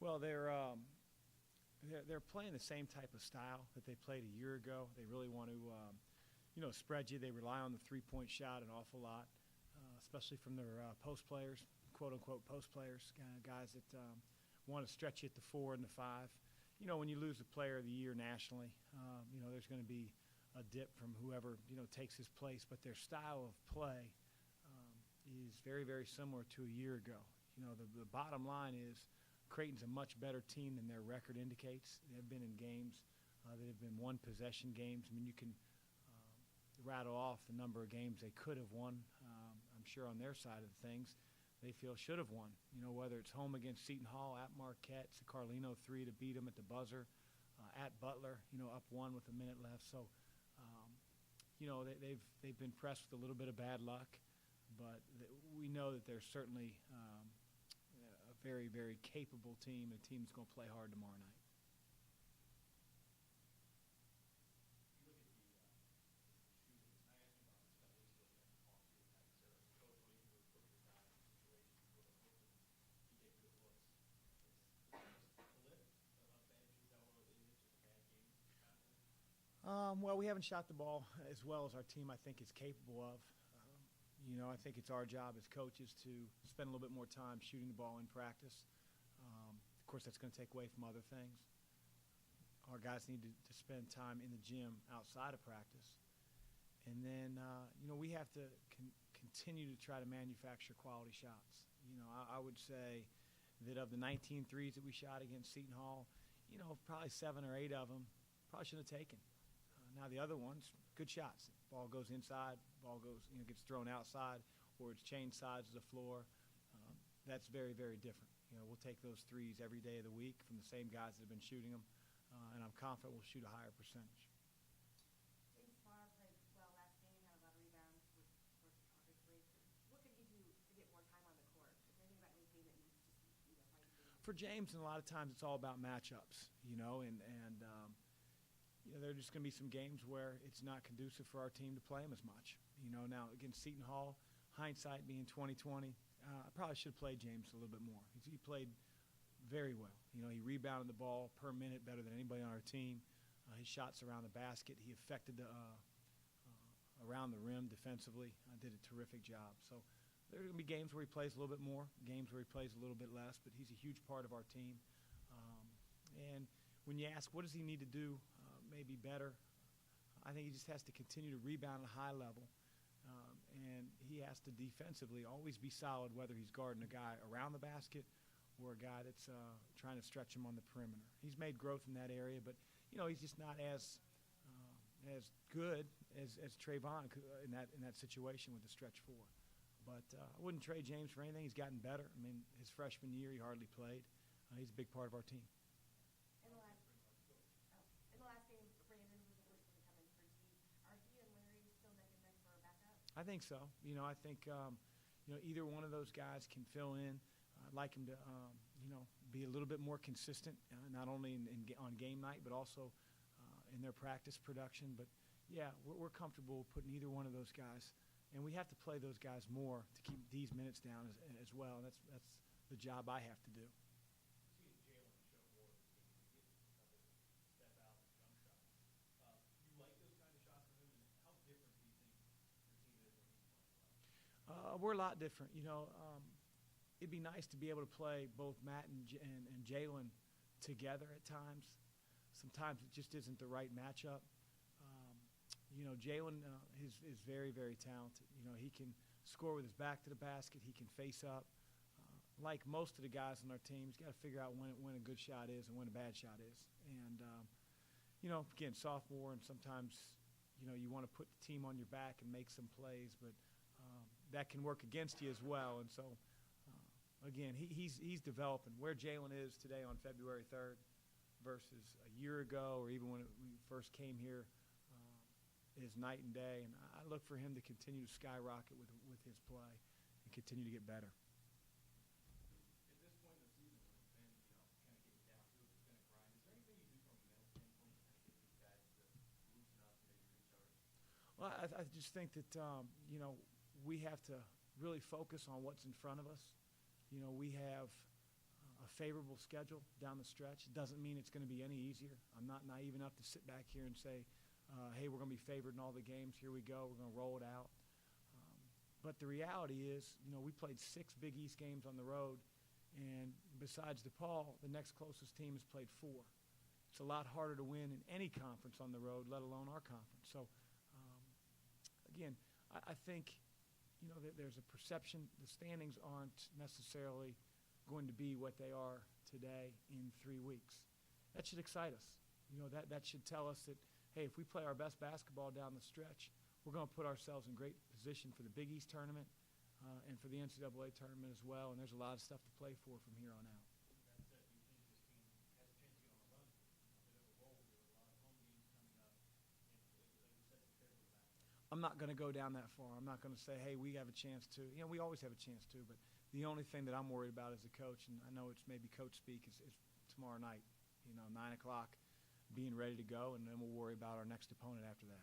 Well, they're playing the same type of style that they played a year ago. They really want to, spread you. They rely on the three-point shot an awful lot, especially from their post players, quote-unquote post players, guys that want to stretch you at the 4 and the 5. When you lose a player of the year nationally, there's going to be a dip from whoever, takes his place. But their style of play is very, very similar to a year ago. The bottom line is Creighton's a much better team than their record indicates. They've been in games that have been one-possession games. I mean, you can rattle off the number of games they could have won. I'm sure on their side of things, they feel should have won. Whether it's home against Seton Hall, at Marquette, it's a Carlino 3 to beat them at the buzzer, at Butler, up 1 with a minute left. So, they've been pressed with a little bit of bad luck, but we know that they're certainly a very, very capable team, a team that's going to play hard tomorrow night. Well, we haven't shot the ball as well as our team, I think, is capable of. I think it's our job as coaches to spend a little bit more time shooting the ball in practice. Of course, that's going to take away from other things. Our guys need to spend time in the gym outside of practice. And then, we have to continue to try to manufacture quality shots. I would say that of the 19 threes that we shot against Seton Hall, probably 7 or 8 of them probably shouldn't have taken. Now the other ones, good shots. Ball goes inside, ball goes, gets thrown outside, or it's changed sides of the floor. That's very, very different. We'll take those threes every day of the week from the same guys that have been shooting them, and I'm confident we'll shoot a higher percentage. James played well last game, had a lot of rebounds, obviously. What could he do to get more time on the court? Is there anything about anything that needs to fight? For James, and a lot of times it's all about matchups, and there are just going to be some games where it's not conducive for our team to play him as much. Now against Seton Hall, hindsight being 2020, I probably should have played James a little bit more. He played very well. He rebounded the ball per minute better than anybody on our team. His shots around the basket, he affected around the rim defensively. Did a terrific job. So there are going to be games where he plays a little bit more, games where he plays a little bit less, but he's a huge part of our team. And when you ask what does he need to do maybe better, I think he just has to continue to rebound at a high level. And he has to defensively always be solid, whether he's guarding a guy around the basket or a guy that's trying to stretch him on the perimeter. He's made growth in that area, but, he's just not as good as Trayvon in that situation with the stretch 4. But I wouldn't trade James for anything. He's gotten better. I mean, his freshman year he hardly played. He's a big part of our team. In the last game, Brandon was the first one to come in for D. Are he and Larry still neck and neck for a backup? I think so. I think either one of those guys can fill in. I'd like him to be a little bit more consistent, not only on game night but also in their practice production. But yeah, we're comfortable putting either one of those guys, and we have to play those guys more to keep these minutes down as well. And that's the job I have to do. We're a lot different. It'd be nice to be able to play both Matt and Jalen together at times. Sometimes it just isn't the right matchup. Jalen is very, very talented. He can score with his back to the basket. He can face up. Like most of the guys on our team, he's got to figure out when a good shot is and when a bad shot is. And, again, sophomore, and sometimes, you want to put the team on your back and make some plays, but that can work against you as well. And so, again, he's developing. Where Jalen is today on February 3rd versus a year ago or even when we first came here is night and day. And I look for him to continue to skyrocket with his play and continue to get better. At this point in the season, when it's been, kind of getting down to it, it's been a grind, is there anything you do from a mental standpoint to kind of get these guys to loosen up and maybe recharge? Well, I just think that, we have to really focus on what's in front of us. We have a favorable schedule down the stretch. It doesn't mean it's going to be any easier. I'm not naive enough to sit back here and say, hey, we're going to be favored in all the games. Here we go. We're going to roll it out. But the reality is, we played 6 Big East games on the road, and besides DePaul, the next closest team has played 4. It's a lot harder to win in any conference on the road, let alone our conference. So, again, I think, that there's a perception the standings aren't necessarily going to be what they are today in 3 weeks. That should excite us. That should tell us that, hey, if we play our best basketball down the stretch, we're going to put ourselves in great position for the Big East tournament and for the NCAA tournament as well, and there's a lot of stuff to play for from here on out. That said, do you think this team has a chance to get on a run? A bit of a roll. There are a lot of home games coming up, and like you said, prepare for the back. I'm not going to go down that far. I'm not going to say, hey, we have a chance to. We always have a chance to, but the only thing that I'm worried about as a coach, and I know it's maybe coach speak, is tomorrow night, 9 o'clock, being ready to go, and then we'll worry about our next opponent after that.